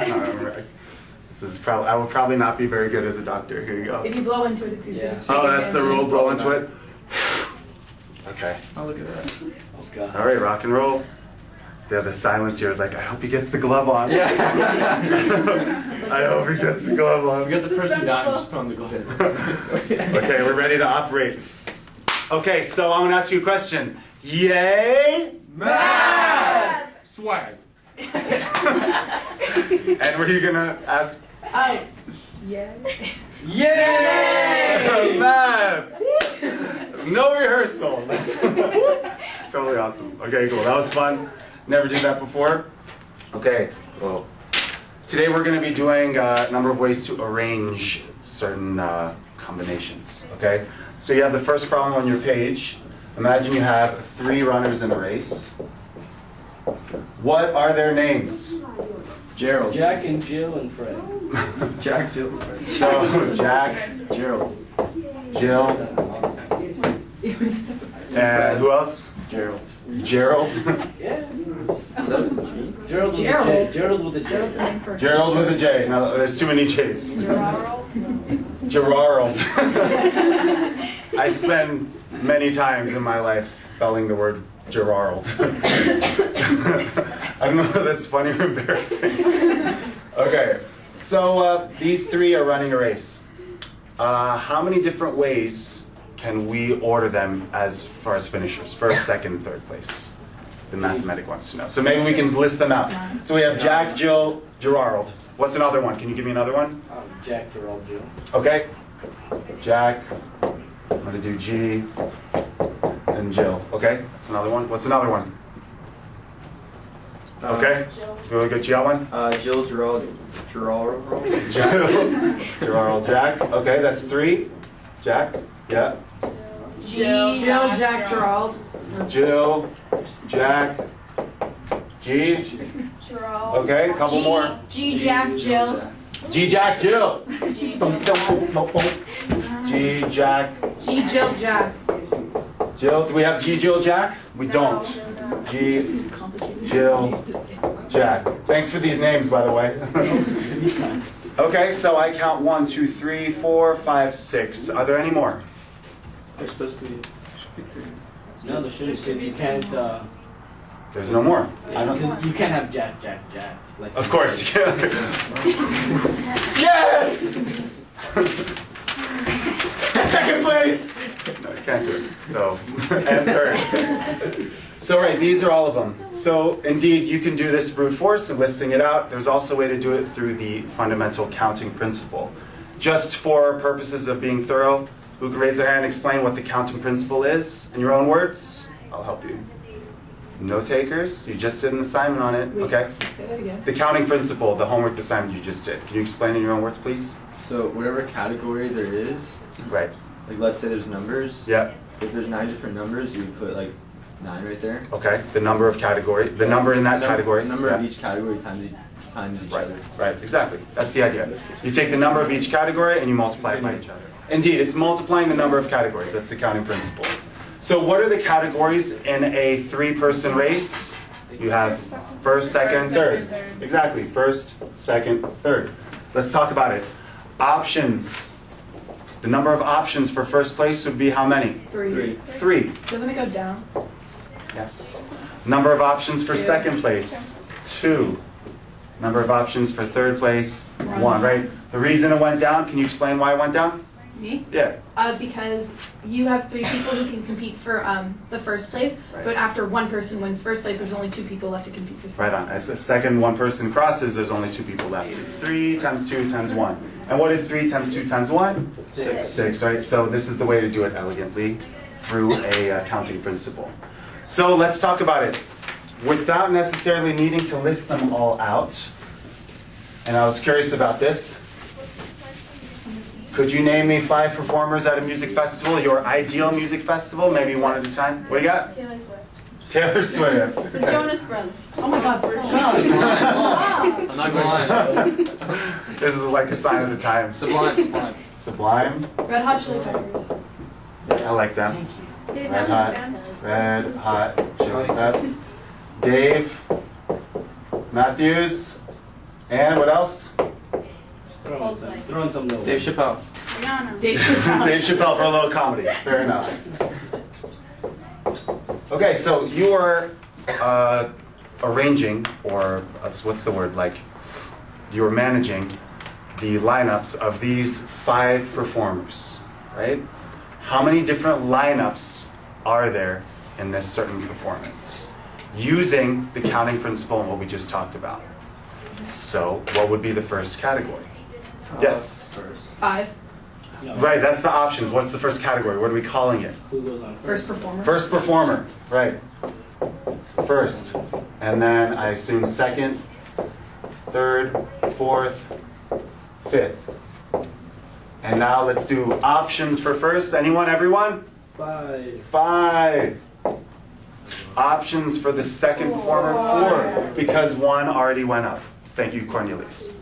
This is probably, I will probably not be very good as a doctor. Here you go. If you blow into it, it's easy to shake. Oh, that's the rule, blow into it? Okay. Oh, look at that. Oh, God. All right, rock and roll. Yeah, the silence here is like, I hope he gets the glove on. Yeah. I hope he gets the glove on. We got the person dying, just put on the glove. Okay, we're ready to operate. Okay, so I'm going to ask you a question. Yay? Math! Swag. And were you going to ask? Oh, yeah. Yay! Math! No rehearsal. That's totally awesome. Okay, cool. That was fun. Never did that before. Okay, well, today we're going to be doing a number of ways to arrange certain combinations. Okay, so you have the first problem on your page. Imagine you have 3 runners in a race. What are their names? Gerald. Jack and Jill and Fred. Jack, Jill, Fred. So Jack, Gerald. Jill, and who else? Gerald. Gerald. Yeah. Is that a G? Gerald with a J. Gerald with a Gerald's J. a name for Gerald with a J. No, there's too many J's. Gerald. I spend many times in my life spelling the word Gerald. I don't know if that's funny or embarrassing. Okay, so these 3 are running a race. How many different ways can we order them as far as finishers? First, second, third place. The matheMEDIC wants to know. So maybe we can list them out. So we have Jack, Jill, Gerald. What's another one? Can you give me another one? Jack, Gerald, Jill. Okay. Jack. I'm going to do G and Jill. Okay, that's another one. What's another one? Okay. Really good. You got one? Jill, Gerald. Jill, Gerald, Jack. Okay, that's 3. Jack. Yeah. Jill, Jack, Gerald. Jill, Jack, G. Gerald. Okay, a couple more. G, Jack, Jill. G, Jack, Jill. G, G, Jack, G, Jill, Jack. Jill. Do we have G, Jill, Jack? We don't. G, Jill, Jack. Thanks for these names, by the way. Okay, so I count 1, 2, 3, 4, 5, 6. Are there any more? There's supposed to be 3. No, there should because you can't. There's no more. Because you can't have Jack, Jack, Jack. Like Of course. Yes! Second place! No, you can't do it. So, and third. So, right, these are all of them. So, indeed, you can do this brute force and listing it out. There's also a way to do it through the fundamental counting principle. Just for purposes of being thorough, who can raise their hand and explain what the counting principle is in your own words? I'll help you. No takers? You just did an assignment on it. Okay. Say that again. The counting principle, the homework assignment you just did. Can you explain in your own words, please? So whatever category there is, Right. like let's say there's numbers. Yeah. If there's 9 different numbers, you would put like 9 right there. Okay. The number of category. The number in that category. The number yeah. of each category times each Right. other. Right. Exactly. That's the idea. You take the number of each category and you multiply it by each other. Indeed, it's multiplying the number of categories. That's the counting principle. So what are the categories in a 3-person race? You have first, second, third. Exactly. First, second, third. Let's talk about it. Options. The number of options for first place would be how many? 3. 3. Doesn't it go down? Yes. Number of options for second place? 2. Number of options for third place? 1, right? The reason it went down, can you explain why it went down? Me? Yeah. Because you have 3 people who can compete for the first place, Right. but after one person wins first place, there's only 2 people left to compete for second. Right on. As the second one person crosses, there's only 2 people left. It's 3 times 2 times 1. And what is 3 times 2 times 1? 6, right? So this is the way to do it elegantly through a counting principle. So let's talk about it. Without necessarily needing to list them all out, and I was curious about this, could you name me 5 performers at a music festival, your ideal music festival, maybe one at a time? What do you got? Taylor Swift. Taylor Swift. The Jonas Brothers. Oh my God, stop. I'm not going to This is like a sign of the times. Sublime. Sublime. Red Hot Chili Peppers. I like them. Dave Red Matthews Hot. Band. Red Hot Chili Peppers. Dave Matthews. And what else? Just throw in some little. Dave Chappelle. Rihanna. Dave Chappelle. Dave Chappelle for a little comedy. Fair enough. Okay, so you are arranging, or what's the word, like, you are managing the lineups of these 5 performers, right? How many different lineups are there in this certain performance? Using the counting principle and what we just talked about. So, what would be the first category? Yes? First. 5. No. Right, that's the options. What's the first category? What are we calling it? Who goes on First performer. First performer, right. First. And then I assume second, third, fourth, fifth. And now let's do options for first. Anyone, everyone? 5. 5. Options for the second performer, 4, because 1 already went up. Thank you, Cornelius.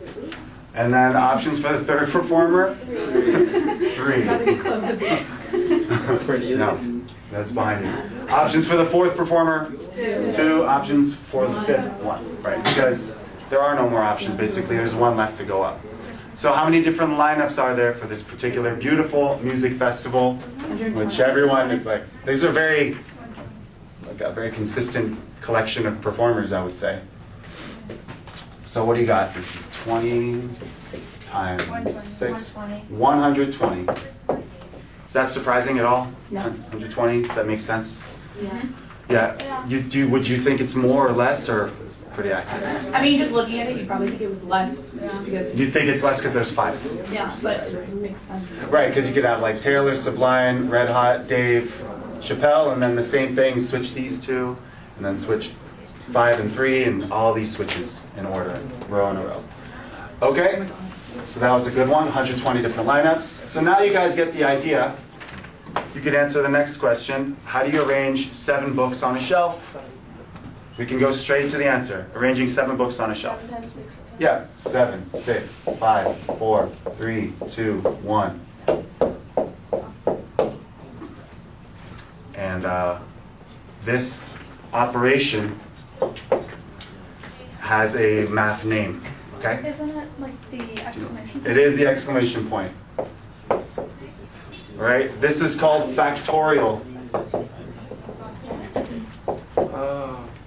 And then options for the third performer, 3. Gotta be close to the- No, that's behind you. Options for the fourth performer, 2. Options for the fifth one, right? Because there are no more options, basically. There's 1 left to go up. So how many different lineups are there for this particular beautiful music festival, which everyone, like, these are very, like a very consistent collection of performers, I would say. So what do you got? This is 20 times 6, 120. Is that surprising at all? No. 120, does that make sense? Yeah. Yeah, would you think it's more or less, or pretty accurate? I mean, just looking at it, you probably think it was less because, You think it's less because there's 5? yeah, but it makes sense. Right, because you could have like Taylor, Sublime, Red Hot, Dave, Chappelle, and then the same thing, switch these 2, and then switch 5 and 3, and all these switches in order, row in a row. Okay, so that was a good one, 120 different lineups. So now you guys get the idea. You could answer the next question. How do you arrange 7 books on a shelf? We can go straight to the answer. Arranging 7 books on a shelf. 7 times 6. Yeah, 7, 6, 5, 4, 3, 2, 1. And this operation has a math name, okay? Isn't it like the exclamation? It is the exclamation point. Right? This is called factorial.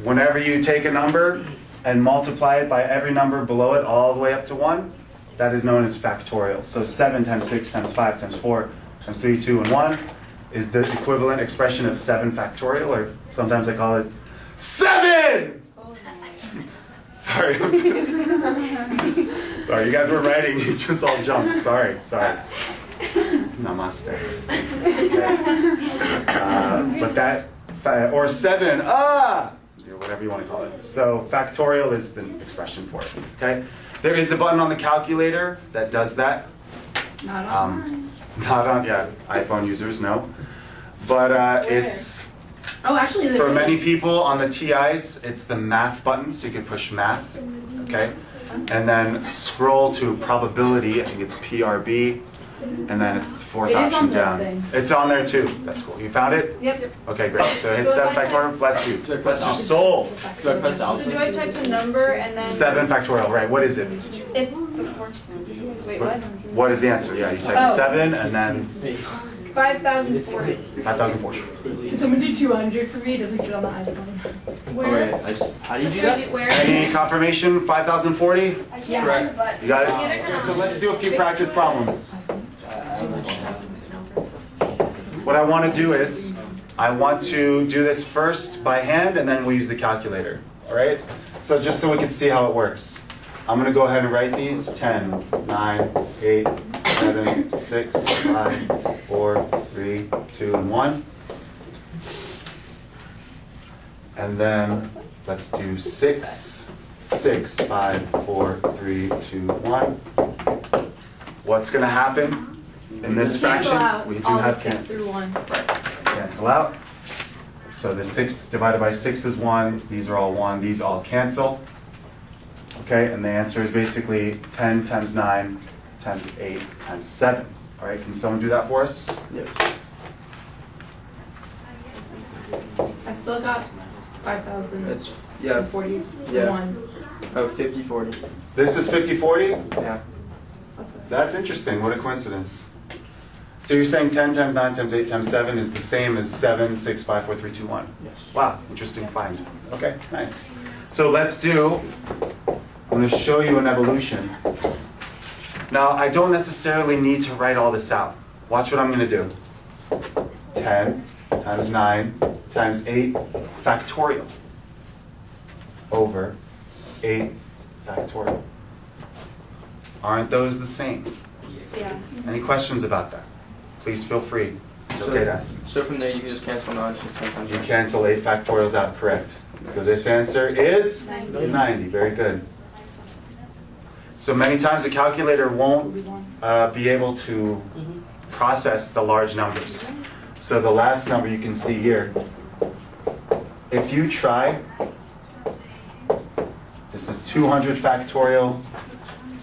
Whenever you take a number and multiply it by every number below it all the way up to 1, that is known as factorial. So 7 times 6 times 5 times 4 times 3, 2, and 1 is the equivalent expression of 7 factorial, or sometimes I call it 7! Sorry. Sorry, you guys were writing, you just all jumped. Sorry. Namaste. Okay. But that, or 7, whatever you want to call it. So factorial is the expression for it, okay? There is a button on the calculator that does that. Not on. Not on, iPhone users, no. But it's, Oh, actually, there for many is. people on the TIs, it's the math button, so you can push math, okay? And then scroll to probability, I think it's PRB, and then it's the 4th It is option on the down. thing. It's on there too, that's cool. You found it? Yep. Okay, great. So hit So 7 if I factorial, bless you. Do I press Bless your alt? soul. Do I press So alpha? do I type the number and then? 7 factorial, right, what is it? It's before. Wait, what? What is the answer? Yeah, you type Oh. 7 and then 5,040. 5,040. Can someone do 200 for me? It doesn't fit on the iPhone. Oh, wait, how do you do that? Where? Any confirmation? 5,040? I can't find the button. You got it? Okay, so let's do a few practice problems. What I want to do is, I want to do this first by hand and then we'll use the calculator, all right? So just so we can see how it works. I'm going to go ahead and write these. 10, 9, 8, 7, 6, 5, 4, 3, 2, and 1. And then let's do 6, 6, 5, 4, 3, 2, 1. What's going to happen in this Cancel fraction? out We do all the have 6 cancels. through 1. Right. Cancel out. So the 6 divided by 6 is 1. These are all 1. These all cancel. Okay, and the answer is basically 10 times 9 times 8 times 7. All right, can someone do that for us? Yep. I still got 5,000. It's, yeah. 41. Yeah. Oh, 50/40. This is 50/40? Yeah. That's interesting. What a coincidence. So you're saying 10 times 9 times 8 times 7 is the same as 7, 6, 5, 4, 3, 2, 1. Yes. Wow, interesting find. Okay, nice. So let's do, I'm going to show you an evolution. Now, I don't necessarily need to write all this out. Watch what I'm going to do. 10 times 9 times 8 factorial over 8 factorial. Aren't those the same? Yeah. Any questions about that? Please feel free. It's okay to ask. So from there you can just cancel them out. It's just 10 times You 9. cancel 8 factorials out, correct. So this answer is 90. 90. Very good. So many times the calculator won't be able to process the large numbers. So the last number you can see here, if you try, this is 200 factorial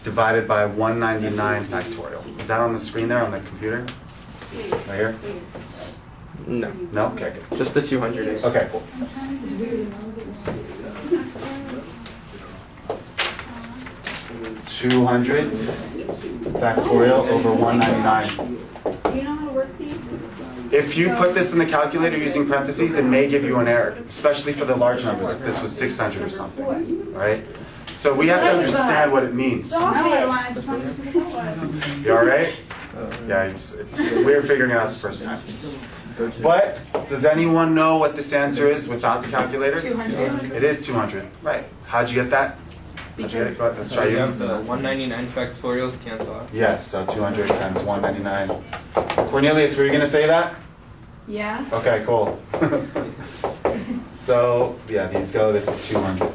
divided by 199 factorial. Is that on the screen there on the computer? Right here? No. No? Okay, good. Just the 200 is. Okay, cool. 200 factorial over 199. Do you know how to work these? If you put this in the calculator using parentheses, it may give you an error, especially for the large numbers, if this was 600 or something, right? So we have to understand what it means. You all right? Yeah, it's we're figuring it out the first time. But does anyone know what this answer is without the calculator? 200. It is 200. Right. How'd you get that? How'd you get it? Go ahead, let's try You you. have the 199 factorials cancel out. Yes, so 200 times 199. Cornelius, were you going to say that? Yeah. Okay, cool. So, yeah, these go. This is 200.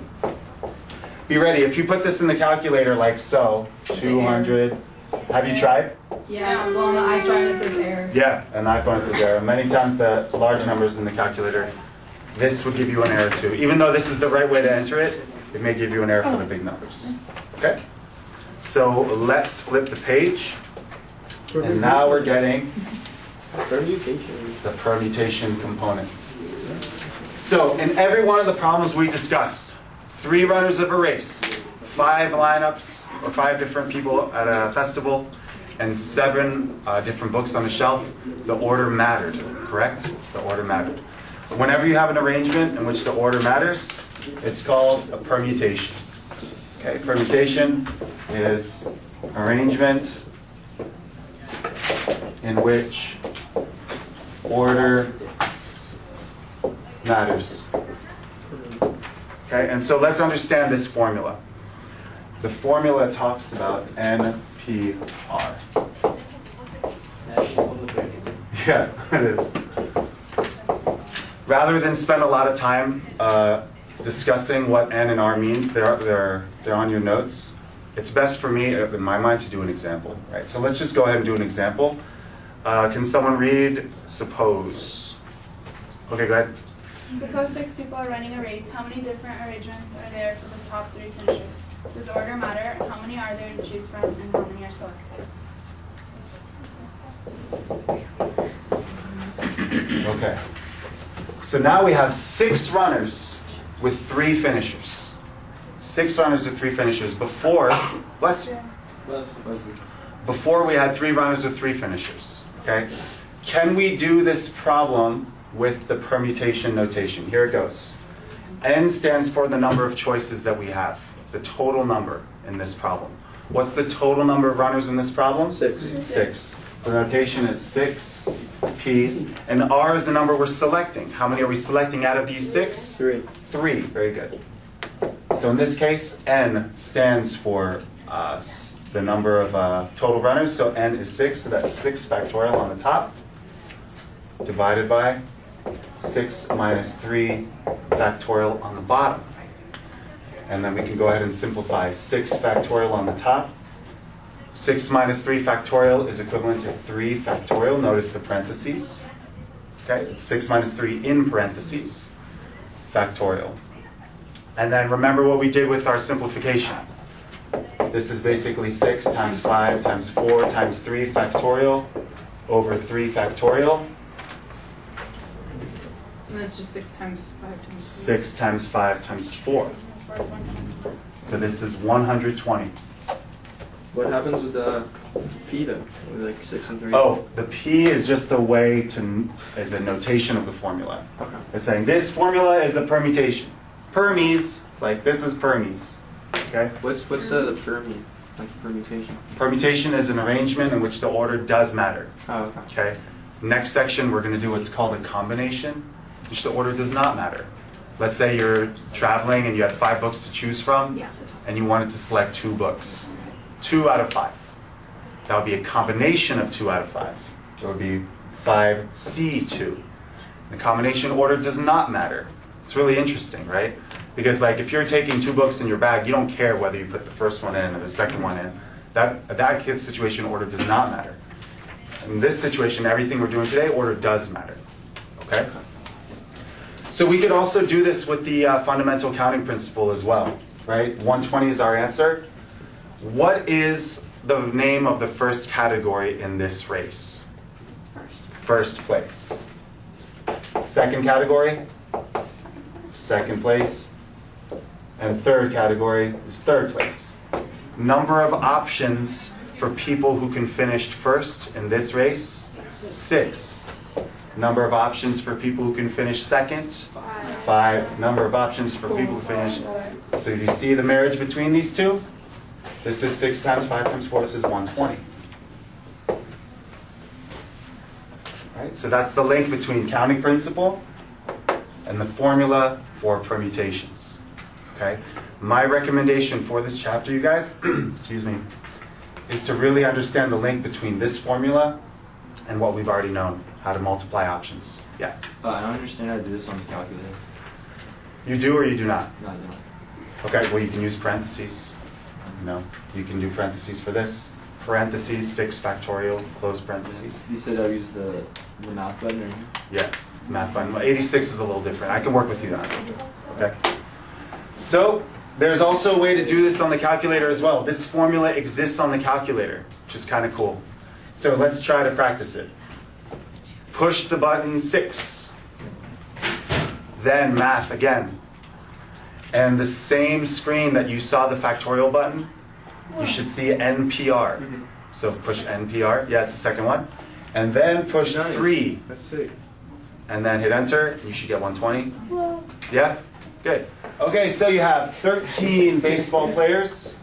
Be ready. If you put this in the calculator like so, 200. Have you tried? Yeah. Well, on the iPhone it says error. Yeah, an iPhone says error. Many times the large numbers in the calculator, this would give you an error too. Even though this is the right way to enter it, it may give you an error for the big numbers. Okay? So let's flip the page. And now we're getting Permutation. the permutation component. So in every one of the problems we discussed, 3 runners of a race, 5 lineups, or 5 different people at a festival, and 7 different books on the shelf, the order mattered, correct? The order mattered. Whenever you have an arrangement in which the order matters, it's called a permutation. Okay, permutation is arrangement in which order matters. Okay, and so let's understand this formula. The formula talks about NPR. Yeah, it is. Rather than spend a lot of time discussing what N and R means, they're on your notes. It's best for me, in my mind, to do an example. Right? So let's just go ahead and do an example. Can someone read suppose? Okay, go ahead. Suppose 6 people are running a race. How many different arrangements are there for the top 3 finishers? Does order matter? How many are there to choose from and how many are selected? Okay. So now we have 6 runners with 3 finishers. 6 runners with 3 finishers. Before, bless you. Before we had 3 runners with 3 finishers. Okay. Can we do this problem with the permutation notation? Here it goes. N stands for the number of choices that we have. The total number in this problem. What's the total number of runners in this problem? 6. 6. So the notation is 6p, and R is the number we're selecting. How many are we selecting out of these 6? 3. 3. Very good. So in this case, N stands for the number of total runners. So N is 6, so that's 6 factorial on the top, divided by 6 minus 3 factorial on the bottom. And then we can go ahead and simplify 6 factorial on the top. 6 minus 3 factorial is equivalent to 3 factorial. Notice the parentheses. Okay, it's 6 minus 3 in parentheses, factorial. And then remember what we did with our simplification. This is basically 6 times 5 times 4 times 3 factorial over 3 factorial. And that's just 6 times 5 times 4. 6 times 5 times 4. So this is 120. What happens with the P though? With like 6 and 3? Oh, the P is just a way to, is a notation of the formula. Okay. It's saying this formula is a permutation. Permies, it's like this is permies. Okay? What's the permi? Like permutation? Permutation is an arrangement in which the order does matter. Oh, okay. Okay? Next section we're going to do what's called a combination, which the order does not matter. Let's say you're traveling and you had 5 books to choose from, Yeah. and you wanted to select 2 books. 2 out of 5. That would be a combination of 2 out of 5. So it would be 5C2. The combination order does not matter. It's really interesting, right? Because like if you're taking 2 books in your bag, you don't care whether you put the first one in or the second one in. That situation, order does not matter. In this situation, everything we're doing today, order does matter. Okay? So we could also do this with the fundamental counting principle as well, right? 120 is our answer. What is the name of the first category in this race? First place. Second category? Second place. And third category is third place. Number of options for people who can finish first in this race? 6. Number of options for people who can finish second? 5. Number of options for people who finish. So you see the marriage between these two? This is 6 times 5 times 4. This is 120. Right? So that's the link between counting principle and the formula for permutations. Okay? My recommendation for this chapter, you guys, excuse me, is to really understand the link between this formula and what we've already known, how to multiply options. Yeah. I don't understand how to do this on the calculator. You do or you do not? No, I don't. Okay, well you can use parentheses. No, you can do parentheses for this. Parentheses, 6 factorial, close parentheses. You said I use the math button or? Yeah, math button. Well, 86 is a little different. I can work with you on it. Okay. So there's also a way to do this on the calculator as well. This formula exists on the calculator, which is kind of cool. So let's try to practice it. Push the button 6. Then math again. And the same screen that you saw the factorial button, you should see NPR. So push NPR. Yeah, it's the second one. And then push 3. That's sick. And then hit enter. You should get 120. Yeah? Good. Okay, so you have 13 baseball players.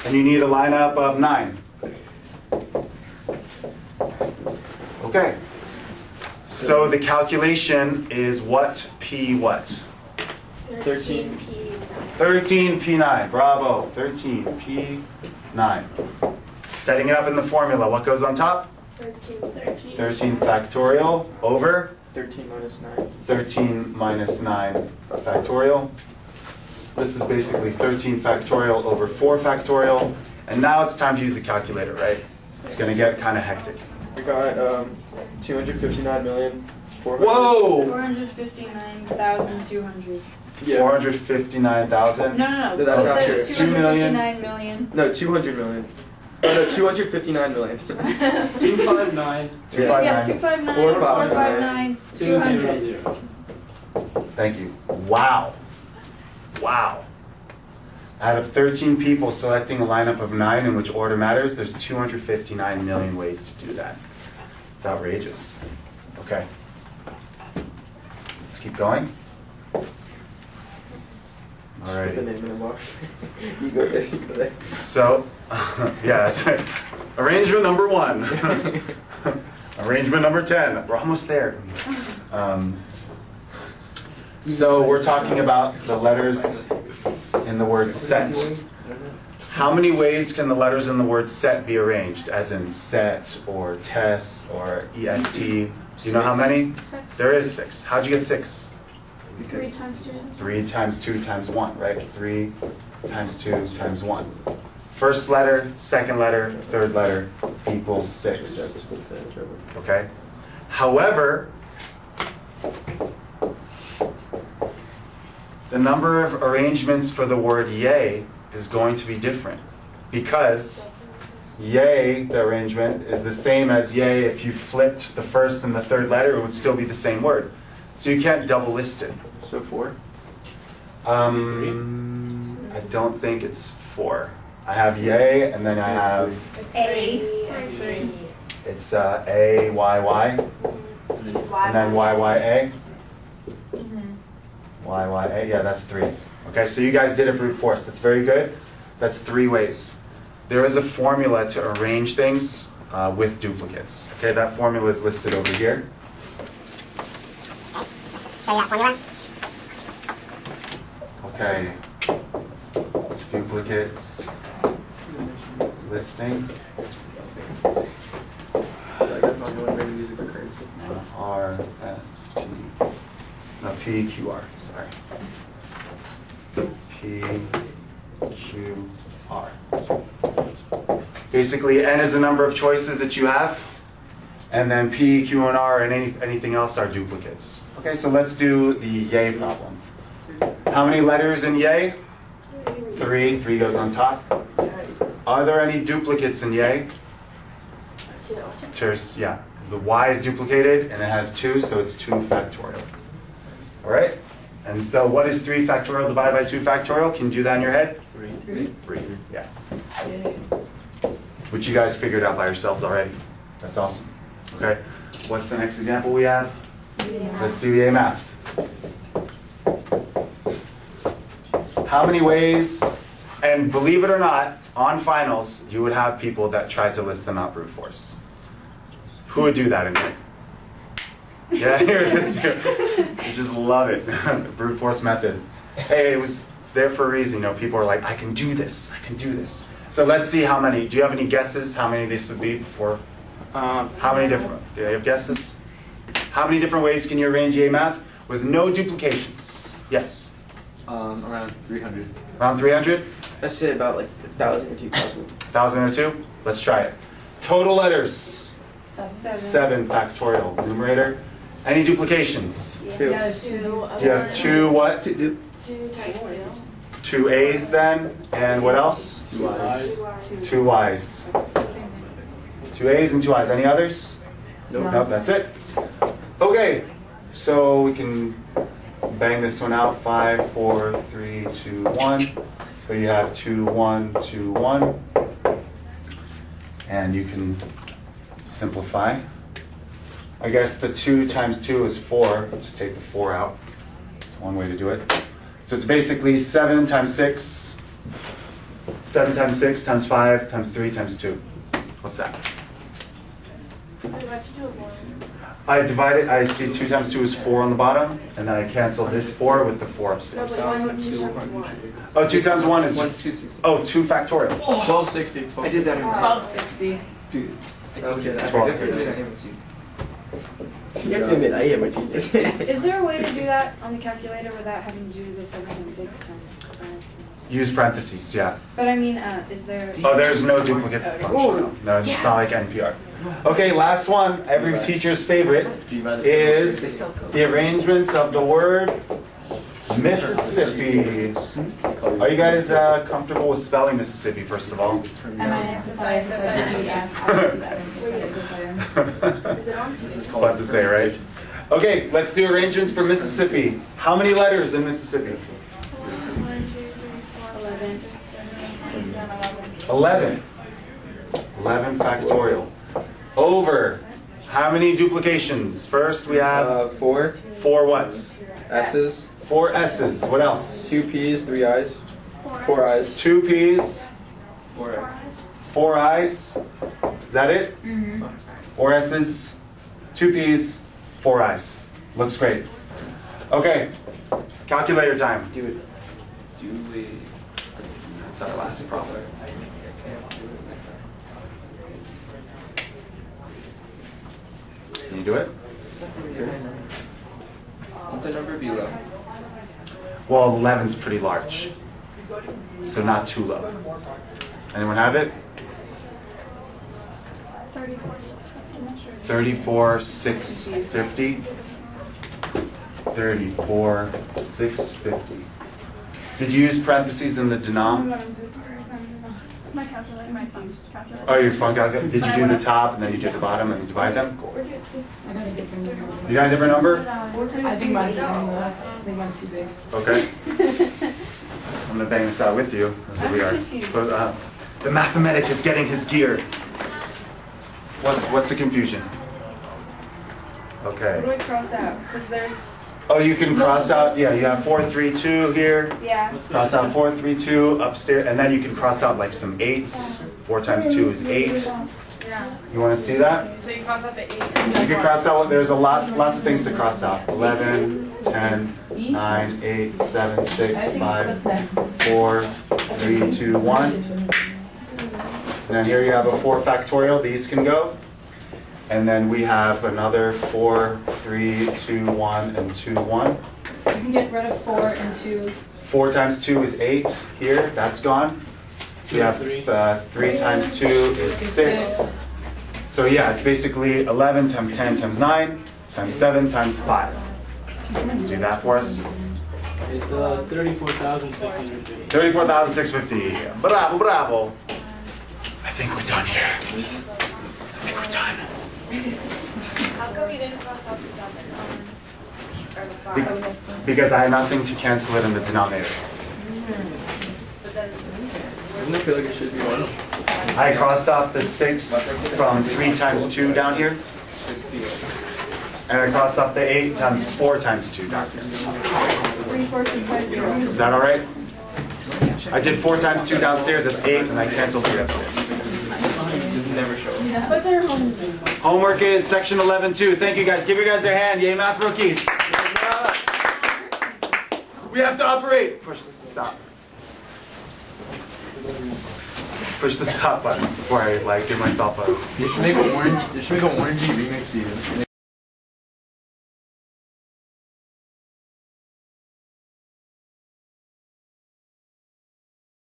And you need a lineup of 9. Okay. So the calculation is what P what? 13P. 13P9. Bravo. 13P9. Setting it up in the formula. What goes on top? 13 factorial over 13 minus 9. 13 minus 9 factorial. This is basically 13 factorial over 4 factorial. And now it's time to use the calculator, right? It's going to get kind of hectic. We got 259 million. Whoa! 459,200. Yeah. 459,000? No. That's after. 2 million. 259 million. No, 200 million. Oh, no, 259 million. 259. 259. Yeah, 259, 459, 459, 200. Thank you. Wow. Wow. Out of 13 people selecting a lineup of 9 in which order matters, there's 259 million ways to do that. It's outrageous. Okay. Let's keep going. All Put the right. name in the box. You go there, you go there. So, yeah, that's right. Arrangement number 1. Arrangement number 10. We're almost there. So we're talking about the letters in the word set. How many ways can the letters in the word set be arranged? As in set or test or est. Do you know how many? 6. There is 6. How'd you get 6? 3 times 2. 3 times 2 times 1, right? 3 times 2 times 1. First letter, second letter, third letter equals 6. Okay? However, the number of arrangements for the word yay is going to be different because yay, the arrangement, is the same as yay if you flipped the first and the third letter, it would still be the same word. So you can't double list it. So 4? I don't think it's 4. I have yay, and then I have, It's 3. it's A, Y, Y, and then Y, Y, A. Y, Y, A, yeah, that's 3. Okay, so you guys did it brute force. That's very good. That's 3 ways. There is a formula to arrange things with duplicates. Okay, that formula is listed over here. Show you that formula. Okay, duplicates listing. I guess not going to music for currency. R, S, T, no, P, Q, R, sorry. P, Q, R. Basically, N is the number of choices that you have, and then P, Q, and R, and anything else are duplicates. Okay, so let's do the yay problem. How many letters in yay? 3. 3 goes on top. Are there any duplicates in yay? 2. There's, yeah, the y is duplicated, and it has 2, so it's 2 factorial. All right? And so what is 3 factorial divided by 2 factorial? Can you do that in your head? 3. 3, yeah. Which you guys figured out by yourselves already. That's awesome. Okay, what's the next example we have? Let's do yay math. How many ways, and believe it or not, on finals, you would have people that try to list them out brute force. Who would do that in here? Yeah, that's you. You just love it. Brute force method. Hey, it's there for a reason. You know, people are like, I can do this. I can do this. So let's see how many. Do you have any guesses how many this would be before? How many different? Do you have guesses? How many different ways can you arrange yay math with no duplications? Yes. Around 300. Around 300? Let's say about like 1,000 or 2,000. 1,000 or 2? Let's try it. Total letters. 7 factorial. Numerator. Any duplications? 2. Yeah, it's 2. You have 2 what? 2. 2 times 2. 2 A's then, and what else? 2 Y's. 2 Y's. 2 A's and 2 I's. Any others? Nope. Nope, that's it. Okay, so we can bang this one out. 5, 4, 3, 2, 1. So you have 2, 1, 2, 1. And you can simplify. I guess the 2 times 2 is 4. Just take the 4 out. It's one way to do it. So it's basically 7 times 6. 7 times 6 times 5 times 3 times 2. What's that? I divided, I see 2 times 2 is 4 on the bottom, and then I cancel this 4 with the 4 upstairs. No, but 2 times 1. Oh, 2 times 1 is just, 260. oh, 2 factorial. 1260. I did that in 1260. Dude, I told you Okay, that. 1260. You have to admit, I am a genius. Is there a way to do that on the calculator without having to do the 7 times 6 times? Use parentheses, yeah. But I mean, is there? Oh, there's no duplicate Okay. function. No, it's not like NPR. Okay, last one, every teacher's favorite, is the arrangements of the word Mississippi. Are you guys comfortable with spelling Mississippi, first of all? It's fun to say, right? Okay, let's do arrangements for Mississippi. How many letters in Mississippi? 11. 11 factorial. Over. How many duplications? First we have 4 4 whats? S's, 4 S's. What else? 2 P's, 3 I's, 4 I's. 2 P's, 4 4 I's. Is that it? 4 S's, 2 P's, 4 I's. Looks great. Okay. Calculator time. Do it. That's our last problem. Can you do it? Won't the number be low? Well, 11's pretty large, so not too low. Anyone have it? 34,650. 34,650. Did you use parentheses in the denom? My calculator, my phone calculator. Oh, your phone calculator. Did you do the top and then you did the bottom and divide them? I got a different number. You got a different number? I think mine's too big. Okay. I'm gonna bang this out with you, as we are. But, the matheMEDIC is getting his gear. What's the confusion? What do Okay. I cross out? Because there's, Oh, you can cross out, yeah, you have 4, 3, 2 here. yeah. Cross out 4, 3, 2 upstairs, and then you can cross out like some 8s. 4 times 2 is 8. Yeah. You wanna see that? So you cross out the 8. You can cross out, there's lots of things to cross out. 11, 10, 9, 8, 7, 6, 5, 4, 3, 2, 1. And then here you have a 4 factorial, these can go. And then we have another 4, 3, 2, 1, and 2, 1. You can get rid of 4 and 2. 4 times 2 is 8 here, that's gone. We have 3 times 2 is 6. So yeah, it's basically 11 times 10 times 9 times 7 times 5. Do that for us. It's 34,650. 34,650. Bravo, bravo. I think we're done here. I think we're done. How come you didn't cross out 2000? Or the 5? Because I have nothing to cancel it in the denominator. But then, Doesn't it feel like it should be 1? I crossed off the 6 from 3 times 2 down here. And I crossed off the 8 times 4 times 2 down here. 3, 4, 2, 5, 0. Is that all right? I did 4 times 2 downstairs, that's 8, and I canceled 3 upstairs. Doesn't never show up. What's our home? Homework is section 11-2. Thank you guys. Give you guys your hand. Yay, math rookies. We have to operate. Push this to stop. Push the stop button before I give myself a... They should make an orangey remix, Steven.